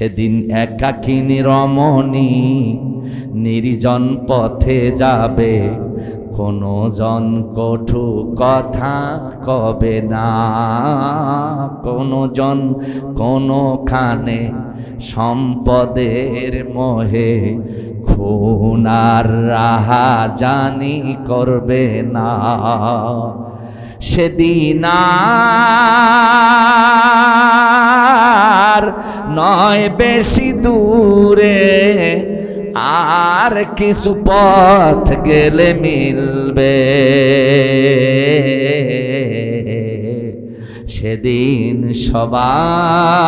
সেদিন একাকিনী রমণী নির্জন পথে যাবে, কোনো জন কটু কথা কবে না, কোনো জন কোনোখানে সম্পদের মোহে খুন আর রাহাজানি করবে না। সেদিন আর নয় বেশি দূরে, আর কিছু পথ গেলে মিলবে। সেদিন সবাই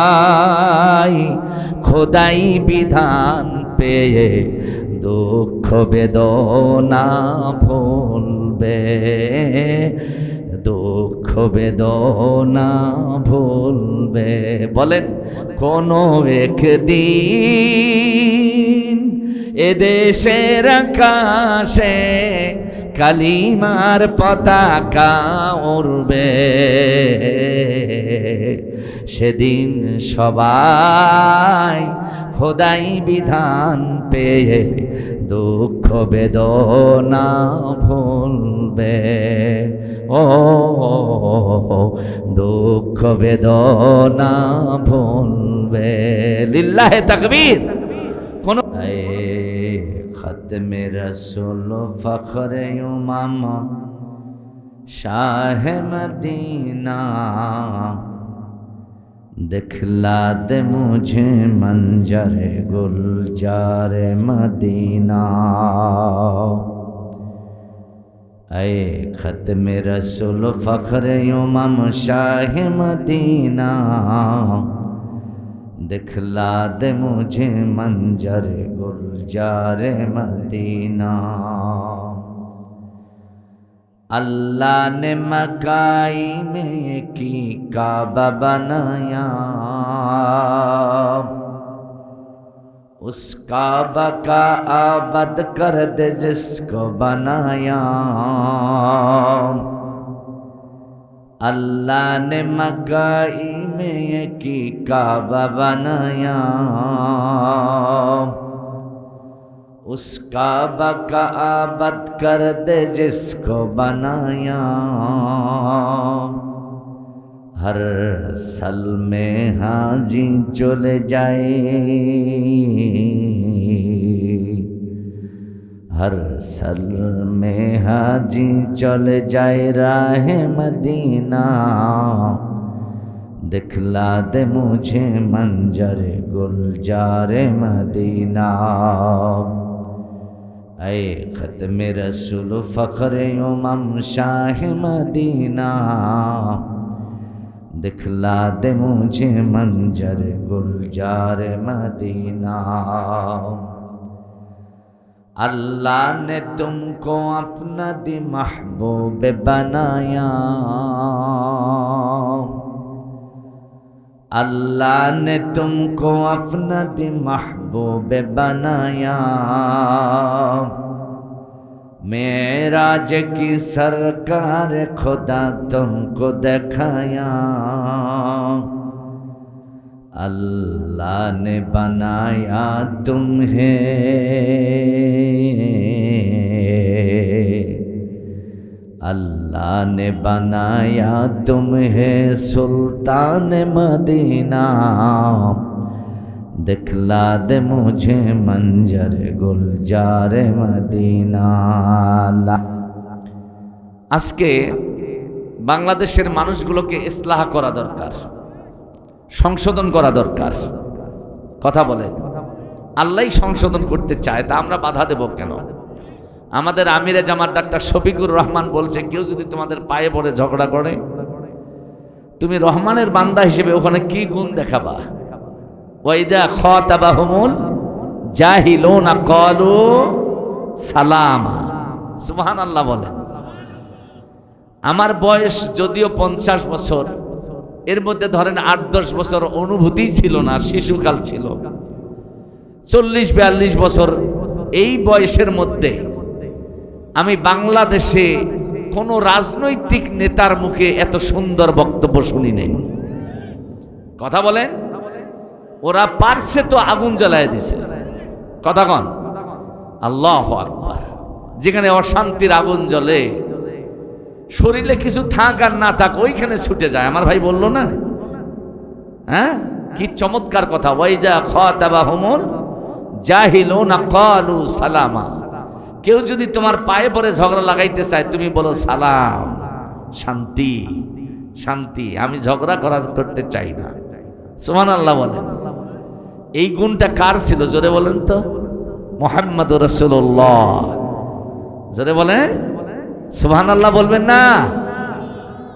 খোদাই বিধান পেয়ে দুঃখ বেদনা ভুলবে, দুঃখ বেদনা ভুলবে। বলেন কোনো একদিন এদেশের আকাশে কালিমার পতাকা উড়বে। সেদিন সবাই খোদাই বিধান পেয়ে দুঃখ বেদনা ভুলবে। ও দুঃখ বেদনা ভুলবে। লিল্লাহে তাকবীর। কোন খতমে রসুল ফখরে উমাম শাহ মদীনা, दिखला दे मुझे मंजर गुलजार मदीना। ऐ खत्म रसूल फख्र उमम शाह मदीना, दिखला दे मुझे मंजर गुलजार मदीना। अल्लाह ने मकाई में की काबा बनाया, उस काबा का आबाद कर दे जिसको बनाया। अल्लाह ने मकाई में की काबा बनाया, उस काबा का आबाद कर दे जिसको बनाया। हर साल में हाजी चले जाए, हर साल में हाजी चले जाए राह मदीना, दिखला दे मुझे मंजर गुलजार मदीना। ऐ खत्म रसूल फख्र उमम शाह मदीना, दिखला दे मुझे मंजर गुलजार मदीना। अल्लाह ने तुमको अपना दी महबूब बनाया, अल्लाह ने तुमको अपना दी महबूब बनाया। मेराज की सरकार खुदा तुमको दिखाया, अल्लाह ने बनाया तुम्हें, अल्लाह ने बनाया तुम्हें सुल्तान मदीना, दिखला दे मुझे मंजर गुलजार मदीना। আজকে বাংলাদেশের মানুষগুলোকে ইসলাহ করা দরকার, সংশোধন করা দরকার। কথা বলেন, আল্লাহই সংশোধন করতে চায়, তা আমরা বাধা দেব কেন? আমাদের আমিরে জামাত ডাক্তার শফিকুর রহমান বলছে, কেউ যদি তোমাদের পায়ে পড়ে ঝগড়া করে, তুমি রহমানের বান্দা হিসেবে ওখানে কি গুণ দেখাবা? ওয়াইদা খাতাবাহুমুল জাহিলুনা ক্বালু সালামা। সুবহানাল্লাহ বলেন। আমার বয়স যদিও 50 বছর, এর মধ্যে ধরেন 8-10 বছর অনুভূতি ছিল না, শিশুকাল ছিল। 40-42 বছর এই বয়সের মধ্যে আমি বাংলাদেশে কোনো রাজনৈতিক নেতার মুখে এত সুন্দর বক্তব্য শুনি নাই। কথা বলেন, ওরা পারছে তো আগুন জ্বালায় দিছে। কথা কন আল্লাহু আকবার। যেখানে অশান্তির আগুন জ্বলে, শরীরে কিছু থাক আর না থাক ওইখানে ছুটে যায়। আমার ভাই বলল না, হ্যাঁ, কি চমৎকার কথা। ওয়াইদা খাতাবাহুমুল জাহিলুনা ক্বালু সালামা। কেউ যদি তোমার পায়ে পড়ে ঝগড়া লাগাইতে চায়, তুমি বলো সালাম, শান্তি শান্তি, আমি ঝগড়া করতে চাই না। সুবহানাল্লাহ বলেন। এই গুণটা কার ছিল জোরে বলেন তো? মুহাম্মদুর রাসূলুল্লাহ। জোরে বলেন সুবহানাল্লাহ, বলবেন না?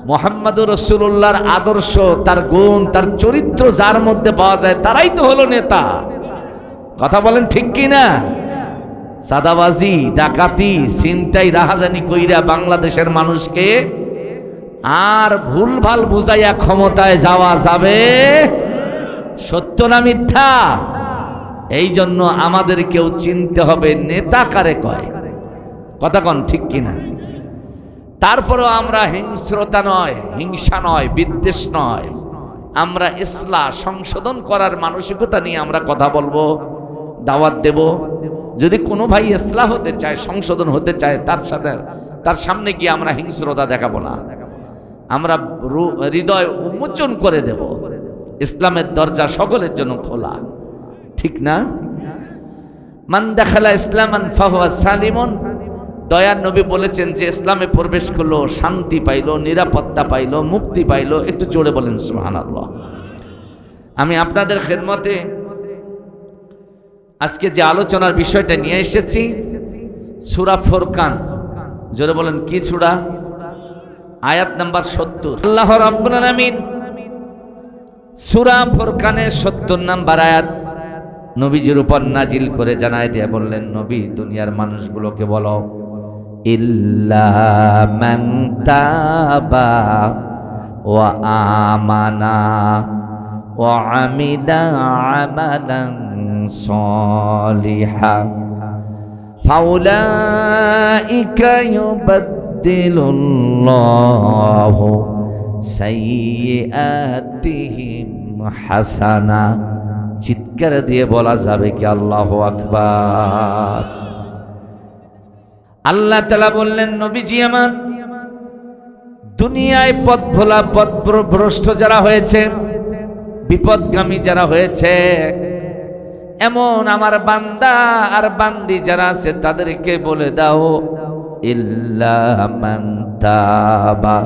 মুহাম্মদুর রাসূলুল্লাহর আদর্শ, তার গুণ, তার চরিত্র যার মধ্যে পাওয়া যায় তারাই তো হলো নেতা। কথা বলেন ঠিক কি না? সাদাবাজি, ডাকাতি, ছিনতাই, রাহাজানি কইরা বাংলাদেশের মানুষকে আর ভুলভাল বুঝাইয়া ক্ষমতায় যাওয়া যাবে? সত্য না মিথ্যা? এই জন্য আমাদেরকেও চিনতে হবে নেতা কারে কয়। কথা কন ঠিক কিনা? তারপরেও আমরা হিংস্রতা নয়, হিংসা নয়, বিদ্বেষ নয়, আমরা ইসলাহ সংশোধন করার মানসিকতা নিয়ে আমরা কথা বলবো, দাওয়াত দেব। যদি কোনো ভাই ইসলাহ হতে চায়, সংশোধন হতে চায়, তার সামনে গিয়ে আমরা হিংস্রতা দেখাবো না, আমরা হৃদয় উন্মোচন করে দেব। ইসলামের দরজা সকলের জন্য খোলা, ঠিক না? মান দাখালা ইসলামান ফাহুয়া সালিমুন। দয়ার নবী বলেছেন যে ইসলামে প্রবেশ করলো শান্তি পাইলো, নিরাপত্তা পাইলো, মুক্তি পাইলো। একটু জোরে বলেন সুবহানাল্লাহ। আমি আপনাদের খেদমতে আজকে যে আলোচনার বিষয়টা নিয়ে এসেছি সূরা ফুরকান। জোরে বলেন কি সূরা? আয়াত নাম্বার 70। আল্লাহ রাব্বুল আলামিন সূরা ফুরকানের 70 নাম্বার আয়াত নবীজির উপর নাজিল করে জানায় দিয়ে বললেন, নবী দুনিয়ার মানুষগুলোকে বলো, ইল্লা মান তাবা ওয়া আমানা ওয়া আমিলা আমালান সালিহা ফাউলাইকা ইউবাদদিলুল্লাহু সাইয়্যাতিহিম হাসানা। চিৎকার দিয়ে বলা যাবে কি আল্লাহু আকবার? আল্লাহ তাআলা বললেন, নবীজি আমার, দুনিয়ায় পথ ভোলা, পথভ্রষ্ট যারা হয়েছে, বিপদগামী যারা হয়েছে, এমন আমার বান্দা আর বান্দি যারা আছে তাদেরকে বলে দাও, ইল্লা মান তাবা।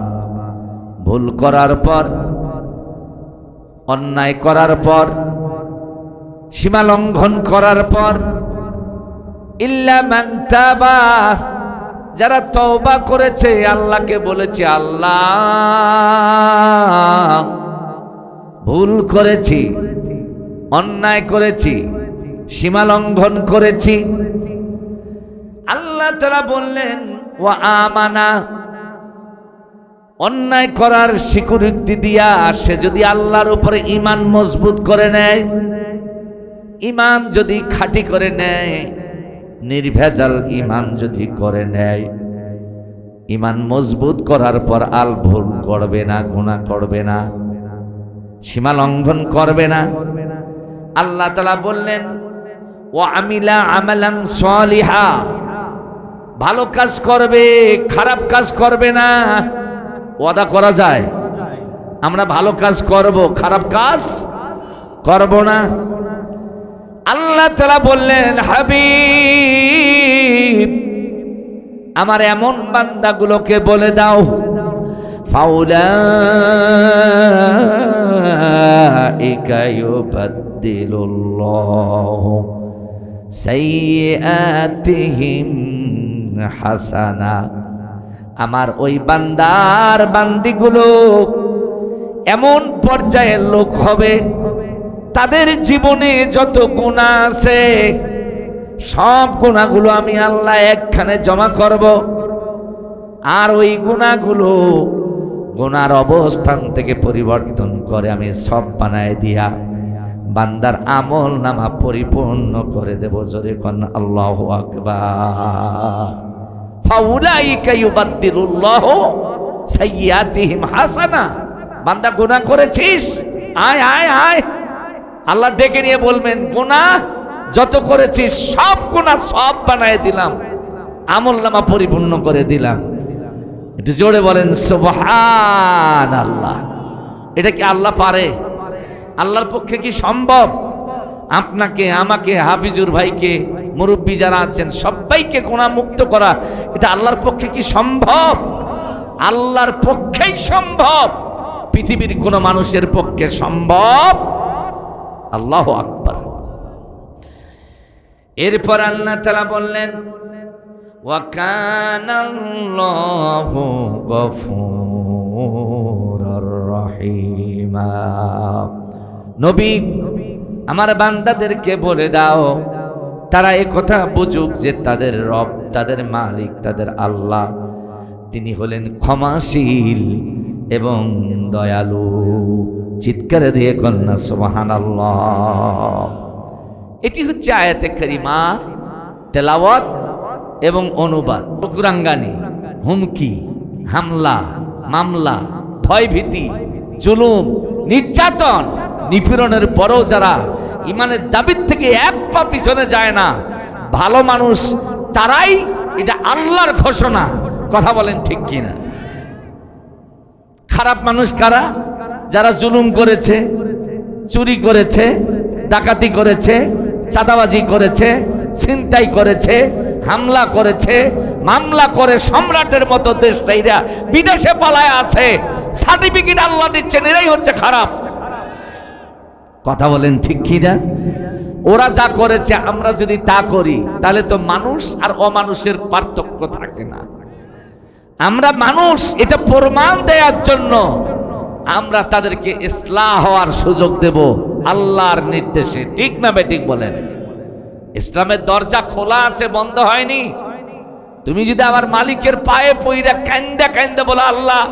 ভুল করার পর, অন্যায় করার পর, সীমা লঙ্ঘন করার পর, ইল্লা মান তাবা, যারা তওবা করেছে, আল্লাহকে বলেছে, আল্লাহ ভুল করেছি, অন্যায় করেছি, সীমা লঙ্ঘন করেছি। আল্লাহ তাআলা বললেন ওয়া আমানা, অন্যায় করার স্বীকৃতি দিয়া সে যদি আল্লাহর উপরে ঈমান মজবুত করে নেয়, ঈমান যদি খাঁটি করে নেয়, নির্ভেজাল ঈমান যদি করে নেয়, ঈমান মজবুত করার পর আল ভুল করবে না, গুনাহ করবে না, সীমা লঙ্ঘন করবে না। আল্লাহ তাআলা বললেন ওয়া আমিলা আমালান সালিহা, ভালো কাজ করবে, খারাপ কাজ করবে না। ওয়াদা করা যায় আমরা ভালো কাজ করব, খারাপ কাজ করব না। আল্লাহ তাআলা বললেন, হাবিব আমার এমন বান্দাগুলোকে বলে দাও, ফাউলাইকা ইউবাদদিলুল্লাহু সাইয়্যাতিহিম হাসানা। আমার ওই বান্দার বান্দিগুলো এমন পর্যায়ের লোক হবে, তাদের জীবনে যত গুনাহ আছে সব গুনাহগুলো আমি আল্লাহ একখানে জমা করব, আর ওই গুনাহগুলো গুনার অবস্থান থেকে পরিবর্তন করে আমি সব বানায় দিয়া বান্দার আমল নামা পরিপূর্ণ করে দেব। জোরে কোন আল্লাহু আকবার। ফাউলাইকা ইউবাদদিলুল্লাহু সাইয়্যাতিহিম হাসানা। বান্দা গুনাহ করেছিস, আয় আয় আয়, আল্লাহ ডেকে নিয়ে বলবেন গুনাহ যত করেছিস সব গুনাহ সব বানায় দিলাম, আমলনামা পরিপূর্ণ করে দিলাম। একটু জোরে বলেন সুবহানাল্লাহ। এটা কি আল্লাহ পারে? আল্লাহর পক্ষে কি সম্ভব? আপনাকে, আমাকে, হাফিজুর ভাইকে, মুরব্বী যারা আছেন সবাইকে গুনাহ মুক্ত করা এটা আল্লাহর পক্ষে কি সম্ভব? আল্লাহর পক্ষেই সম্ভব, পৃথিবীর কোনো মানুষের পক্ষে সম্ভব। আল্লাহু আকবার। এরপর আল্লাহ তাআলা বললেন ওয়া কানাল্লাহু গফুরুর রহিমা। নবী, আমার বান্দাদেরকে বলে দাও তারা এই কথা বুঝুক যে তাদের রব, তাদের মালিক, তাদের আল্লাহ তিনি হলেন ক্ষমাশীল এবং দয়ালু। চিৎকার দিয়ে কন্যা সুবহানাল্লাহ। এটি হচ্ছে আয়াতে কারিমা, তেলাওয়াত এবং অনুবাদ। কুরাঙ্গানি, হুমকি, হামলা, মামলা, ভয়ভীতি, জুলুম, নির্যাতন, নিপীড়নের পরেও যারা ইমানের দাবির থেকে এক পা পিছনে যায় না, ভালো মানুষ তারাই, এটা আল্লাহর ঘোষণা। কথা বলেন ঠিক কিনা? খারাপ মানুষ কারা? যারা জুলুম করেছে, চুরি করেছে, ডাকাতি করেছে, চাঁদাবাজি করেছে, ছিনতাই করেছে, হামলা করেছে, মামলা করে সম্রাটের মতো দেশ চাইরা বিদেশে পালায় আছে, সার্টিফিকেট আল্লাহ দিচ্ছেন, এরাই হচ্ছে খারাপ। কথা বলেন ঠিক কিনা? ওরা যা করেছে আমরা যদি তা করি তাহলে তো মানুষ আর অমানুষের পার্থক্য থাকে না। আমরা মানুষ, এটা প্রমাণ দেওয়ার জন্য আমরা তাদেরকে ইসলাহ হওয়ার সুযোগ দেব আল্লাহর নির্দেশে। ঠিক না বেঠিক বলেন? ইসলামের দরজা খোলা আছে, বন্ধ হয়নি। তুমি যদি আমার মালিকের পায়ে পইরা কান্দা কান্দা বলো আল্লাহ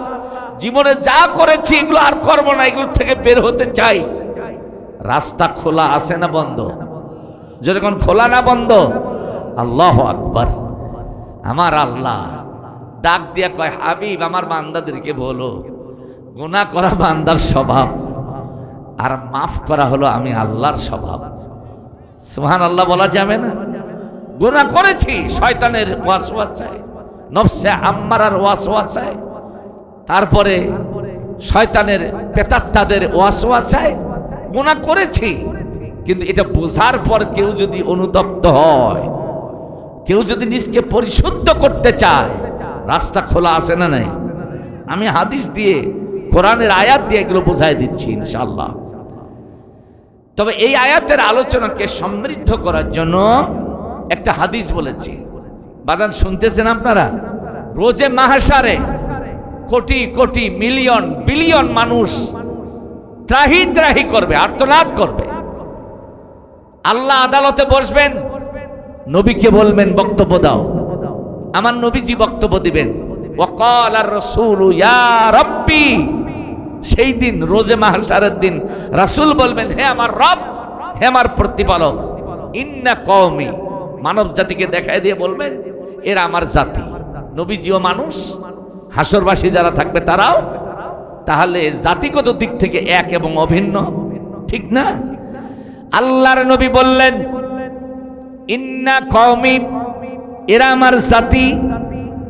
জীবনে যা করেছি এগুলো আর করবো না, এগুলো থেকে বের হতে চাই, রাস্তা খোলা আছে না বন্ধ? যখন খোলা না বন্ধ? আল্লাহু আকবার। আমার আল্লাহ ডাক দিয়া কয় হাবিব আমার বান্দাদেরকে বলো গুনাহ করা বান্দার স্বভাব, আর মাফ করা হলো আমি আল্লাহর স্বভাব। সুবহানাল্লাহ বলা যাবে না? গুনাহ করেছি, শয়তানের ওয়াসওয়াসায়, নফসে আম্মারার ওয়াসওয়াসায়, তারপরে শয়তানের প্রেতাত্মাদের ওয়াসওয়াসায় গুনাহ করেছি। কিন্তু এটা বোঝার পর কেউ যদি অনুতপ্ত হয়, কেউ যদি নিজকে পরিশুদ্ধ করতে চায়, রাস্তা খোলা আছে না নাই? আমি হাদিস দিয়ে, কোরআনের আয়াত দিয়ে এগুলো বোঝাই দিচ্ছি ইনশাআল্লাহ। তবে এই আয়াতের আলোচনাকে সমৃদ্ধ করার জন্য একটা হাদিস বলেছি। বাজান শুনতেছেন আপনারা? রোজে মাহশারে কোটি কোটি, মিলিয়ন বিলিয়ন মানুষ ত্রাহি ত্রাহি করবে, আর্তনাদ করবে। আল্লাহ আদালতে বসবেন, নবীকে বলবেন বক্তব্য দাও। আমার নবীজি বক্তব্য দিবেন, ওয়াকাল আর রাসূলু ইয়া রাব্বি। সেই দিন রোজে মাহশারের দিন রাসূল বলবেন হে আমার রব, হে আমার প্রতিপালক, ইন্না কওমি, মানব জাতিকে দেখায় দিয়ে বলবেন এরা আমার জাতি। নবীজিও মানুষ, হাসরবাসী যারা থাকবে তারাও, তাহলে জাতিগত দিক থেকে এক এবং অভিন্ন, ঠিক না? আল্লাহর নবী বললেন ইন্না কওমি, এরা আমার জাতি,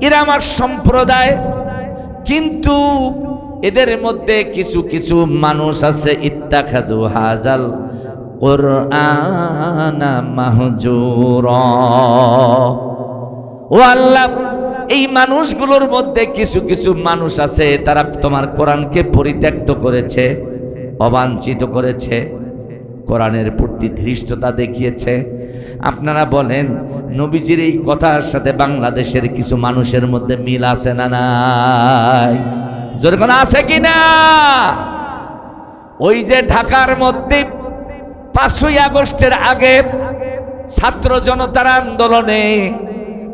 এরা আমার সম্প্রদায়, কিন্তু এদের মধ্যে কিছু কিছু মানুষ আছে ইত্তাখাযু হাযাল কুরআনা মাহজুরা। ও আল্লাহ, এই মানুষগুলোর মধ্যে কিছু কিছু মানুষ আছে তারা তোমার কোরআনকে পরিত্যক্ত করেছে, অবাঞ্ছিত করেছে, কোরআনের প্রতি ধৃষ্টতা দেখিয়েছে। আপনারা বলেন নবীজির এই কথার সাথে বাংলাদেশের কিছু মানুষের মধ্যে মিল আছে না নাই? যেরকম আছে কি না? ওই যে ঢাকার মধ্যে 5ই আগস্টের আগে ছাত্র জনতার আন্দোলনে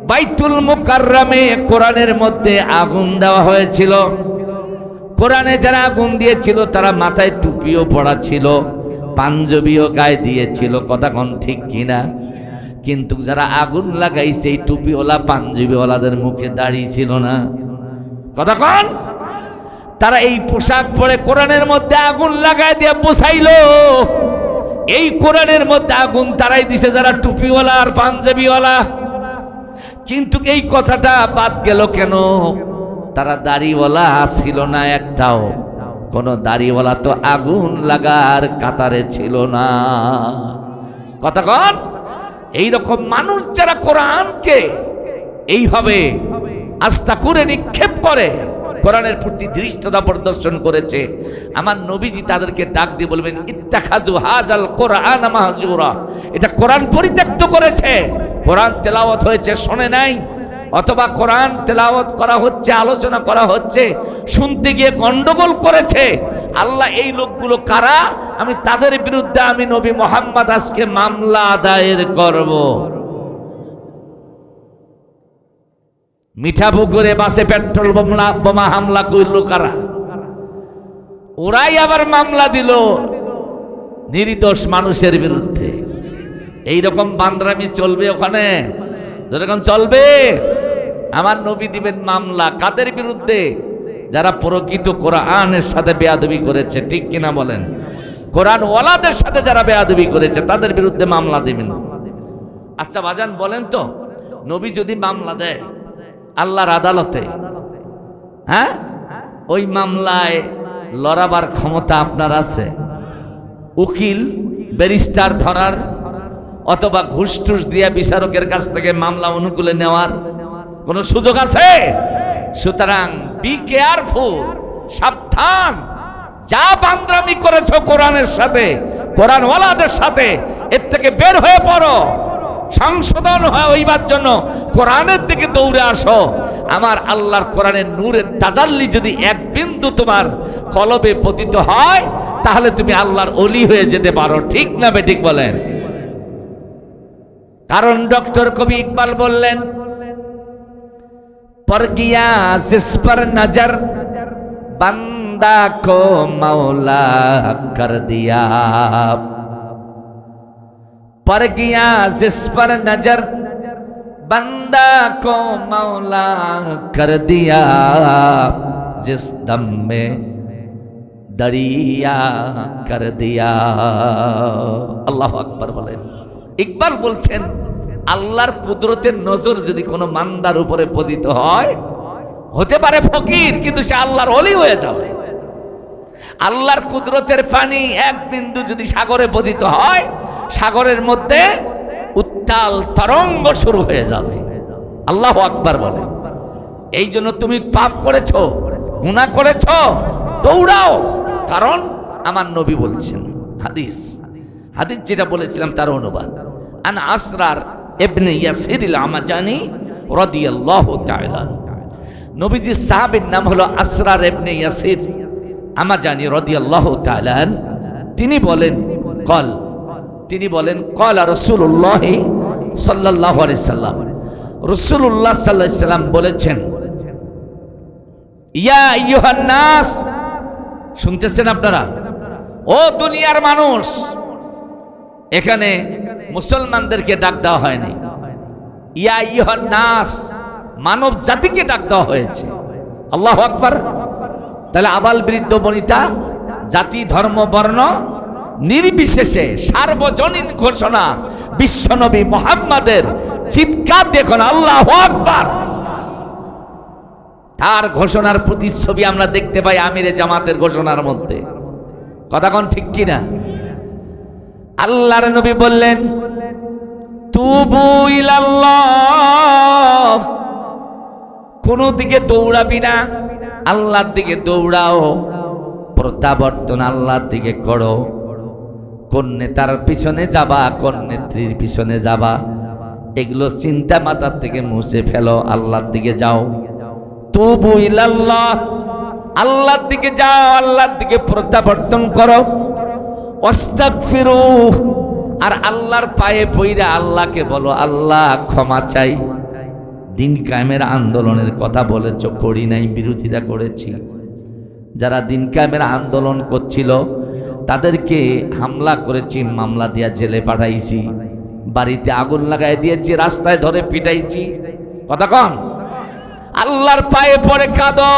বাইতুল মুকাররমে কোরআনের মধ্যে আগুন দেওয়া হয়েছিল। কোরআনে যারা আগুন দিয়েছিল তারা মাথায় টুপিও পরা ছিল, পাঞ্জাবিও গায়ে দিয়েছিল। কথা কোন ঠিক কিনা? কিন্তু যারা আগুন লাগাইছে এই টুপিওয়ালা পাঞ্জাবিওয়ালাদের মুখে দাড়ি ছিল না। কথা কোন? তারা এই পোশাক পরে কোরআনের মধ্যে আগুন লাগাই দিয়ে বুঝাইলো এই কোরআনের মধ্যে আগুন তারাই দিছে যারা টুপিওয়ালা আর পাঞ্জাবিওয়ালা। কিন্তু এই কথাটা বাদ গেল কেন? তারা দাড়িওয়ালা ছিল না একটাও, কোন দাড়িওয়ালা তো আগুন লাগার কাতারে ছিল না। কথা কন, এইরকম মানুষ যারা কোরআনকে এইভাবে আস্থা করে নিক্ষেপ করে, কোরআনের প্রতি দৃষ্টতা প্রদর্শন করেছে, আমার নবীজি তাদেরকে ডাক দিয়ে বলবেন ইত্তাখাযু হাযাল কোরআন মাহজুরা, এটা কোরআন পরিত্যক্ত করেছে। কোরআন তেলাওয়াত হয়েছে শোনে নাই, অথবা কোরআন তেলাওয়াত করা হচ্ছে, আলোচনা করা হচ্ছে, শুনতে গিয়ে গন্ডগোল করেছে। আল্লাহ এই লোকগুলো কারা? আমি তাদের বিরুদ্ধে আমি নবী মুহাম্মদ আজকে মামলা দায়ের করব। মিঠাপুকুরে বাসে পেট্রোল বোমা হামলা করল কারা? ওরাই আবার মামলা দিল নির্দোষ মানুষের বিরুদ্ধে। এইরকম বান্দরামি চলবে ওখানে? যেরকম চলবে, আমার নবী দিবেন মামলা কাদের বিরুদ্ধে? যারা প্রকৃত কোরআনের সাথে বেয়াদবি করেছে, ঠিক কিনা বলেন? কোরআন ওয়ালাদের সাথে যারা বেয়াদবি করেছে তাদের বিরুদ্ধে মামলা দিবেন। আচ্ছা বাজান বলেন তো, নবী যদি মামলা দেয় আল্লাহর আদালতে, হ্যাঁ, ওই মামলায় লড়াবার ক্ষমতা আপনার আছে? উকিল ব্যারিস্টার ধরার অথবা ঘুষ টুস দিয়া বিচারকের কাছ থেকে মামলা অনুকূলে নেওয়ার কোনো সুযোগ আছে? সুতরাং বি কেয়ারফুল, সাবধান। যা বান্দরামি করেছো কোরআনের সাথে, কোরআনওয়ালাদের সাথে, এর থেকে বের হয়ে পড়ো। সংশোধন হইবার জন্য কোরআনের দিকে দৌড়ে আসো। আমার আল্লাহর কোরআনের নূরের তাজাল্লি যদি এক বিন্দু তোমার কলবে পতিত হয়, তাহলে তুমি আল্লাহর ওলি হয়ে যেতে পারো। ঠিক না বেঠিক বলেন? কারণ ডক্টর কবি ইকবাল বললেন, पर गया जिस पर नजर बंदा को मौला कर दिया, पर गया जिस पर नजर बंदा को मौला कर दिया, जिस दम में दरिया कर दिया। আল্লাহু আকবার বলেন। ইকবাল বলছেন, আল্লাহর কুদরতের নজর যদি কোনো মান্দার উপরে পতিত হয়, হতে পারে ফকির, কিন্তু সে আল্লাহর ওলি হয়ে যাবে। আল্লাহর কুদরতের পানি এক বিন্দু যদি সাগরে পতিত হয়, সাগরের মধ্যে উত্তাল তরঙ্গ শুরু হয়ে যাবে। আল্লাহু আকবার বলেন। এই জন্য তুমি পাপ করেছো, গুনাহ করেছো, দৌড়াও, কারণ আমার নবী বলছেন। হাদিস যেটা বলেছিলাম তার অনুবাদ, আন আসরার ইবনে ইয়াসির আল-আমাজানি রাদিয়াল্লাহু তাআলা। নবীজির সাহাবীর নাম হলো আসরার ইবনে ইয়াসির আমাজানি রাদিয়াল্লাহু তাআলা। তিনি বলেন ক্বালা রাসূলুল্লাহ সাল্লাল্লাহু আলাইহি সাল্লাম, রাসূলুল্লাহ সাল্লাল্লাহু আলাইহি সাল্লাম বলেছেন, ইয়া আইয়ুহান নাস, শুনতেছেন আপনারা? ও দুনিয়ার মানুষ। এখানে মুসলমানদেরকে ডাক দেওয়া হয়নি, ইয়া আইয়ুহান নাস, মানব জাতিকে ডাক দেওয়া হয়েছে। আল্লাহু আকবার। তাহলে আবাল বৃদ্ধ বনিতা, জাতি ধর্ম বর্ণ নির্বিশেষে সার্বজনীন ঘোষণা বিশ্বনবী মুহাম্মাদের। চিৎকার দেখুন আল্লাহু আকবার। তার ঘোষণার প্রতিচ্ছবি আমরা দেখতে পাই আমিরে জামাতের ঘোষণার মধ্যে। কথা কোন ঠিক কিনা? আল্লাহর নবী বললেন, তুবু ইলাল্লাহ, কোন দিকে দৌড়াবি না, আল্লাহর দিকে দৌড়াও। প্রত্যাবর্তন আল্লাহর দিকে করো। কোন নেতার পিছনে যাবা, কোন নেত্রীর পিছনে যাবা, এগুলো চিন্তা মাথার থেকে মুছে ফেলো, আল্লাহর দিকে যাও। তুবু ইলাল্লাহ, আল্লাহর দিকে যাও, আল্লাহর দিকে প্রত্যাবর্তন করো। আস্তাগফিরুহ, আর আল্লাহর পায়ে পইরা আল্লাহকে বলো, আল্লাহ ক্ষমা চাই। দিন কায়েমের আন্দোলনের কথা বলেছ, করি নাই, বিরোধিতা করেছি। যারা দিন কায়েমের আন্দোলন করছিল তাদেরকে হামলা করেছি, মামলা দিয়া জেলে পাঠাইছি, বাড়িতে আগুন লাগাই দিয়েছি, রাস্তায় ধরে পিটাইছি। কথা কন? আল্লাহর পায়ে পড়ে কাঁদো,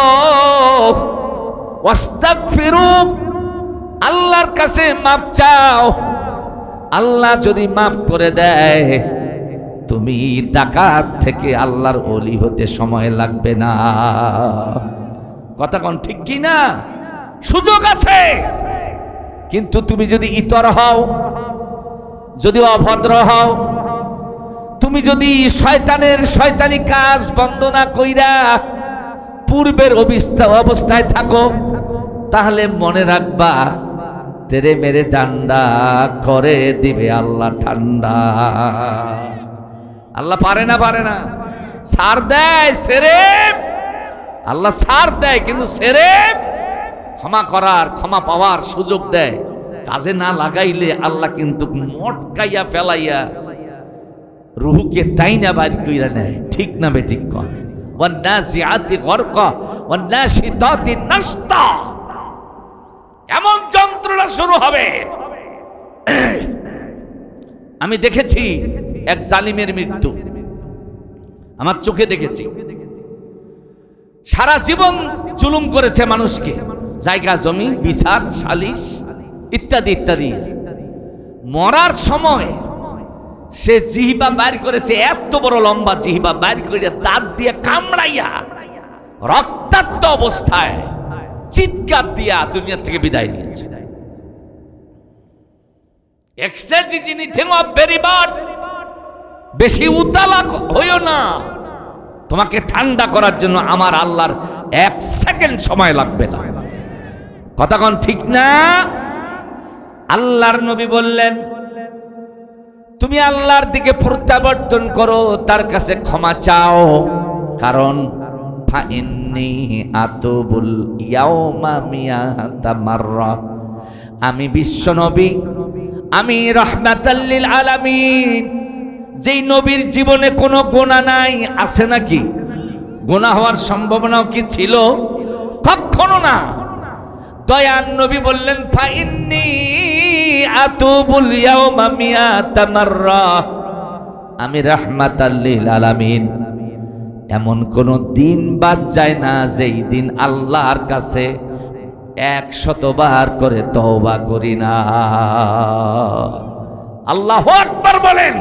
ওয়াস্তাগফিরু, আল্লাহর কাছে মাপ চাও। আল্লাহ যদি মাফ করে দেয়, তুমি ডাকাত থেকে আল্লাহর ওলি হতে সময় লাগবে না। কথা কোন ঠিক কি না? সুযোগ আছে, কিন্তু তুমি যদি ইতর হও, যদি অভদ্র হও, তুমি যদি শয়তানের শয়তানি কাজ বন্ধ না কইরা পূর্বের অবস্থায় থাকো, তাহলে মনে রাখবা তেরে মেরে ঠান্ডা করে দিবে আল্লাহ ঠান্ডা। আল্লাহ পারে না, পারে না, ছাড় দেয় সেরে, আল্লাহ ছাড় দেয়, কিন্তু সেরে ক্ষমা করার, ক্ষমা পাওয়ার সুযোগ দেয়। কাজে না লাগাইলে আল্লাহ কিন্তু মটকাইয়া ফেলাইয়া রুহুকে টাইনা বাইর কইরা নেয়। ঠিক না বেঠিক কন? ওয়ান্নাজিআতি গরকা ওয়ান্নাশিতাতি নাশতা, এমন যন্ত্রণা শুরু হবে। আমি দেখেছি এক জালিমের মৃত্যু, আমার চোখে দেখেছি। সারা জীবন জুলুম করেছে মানুষকে, জায়গা জমি, বিচার, সালিশ ইত্যাদি ইত্যাদি। মরার সময় সে জিহ্বা বাইর করেছে, এত বড় লম্বা জিহ্বা বাইর করে দাঁত দিয়ে কামড়াইয়া রক্তাক্ত অবস্থায় চিৎকার দিয়া দুনিয়া থেকে বিদায় নিয়েছে। বেশি উতালা হইও না, তোমাকে ঠান্ডা করার জন্য আমার আল্লাহর 1 সেকেন্ড সময় লাগবে না। কথা কোন ঠিক না? আল্লাহর নবী বললেন, তুমি আল্লাহর দিকে প্রত্যাবর্তন করো, তার কাছে ক্ষমা চাও, কারণ ফাইন্নী আতুবুল ইয়াউমা মিয়াতা মাররা, আমি বিশ্ব নবী, আমি রাহমাতাল লিল আলামিন। যেই নবীর জীবনে কোনো গুনাহ নাই, আছে নাকি? গুনাহ হওয়ার সম্ভাবনাও কি ছিল? কখনো না। দয়ার নবী বললেন, ফাইন্নী আতুবুল ইয়াউমা মিয়াতা মাররা, আমি রাহমাতাল লিল আলামিন। এমন কোন দিন বাদ যায় না যেই দিন আল্লাহর কাছে 100 বার করে তওবা করি না। আল্লাহু আকবার বলেন।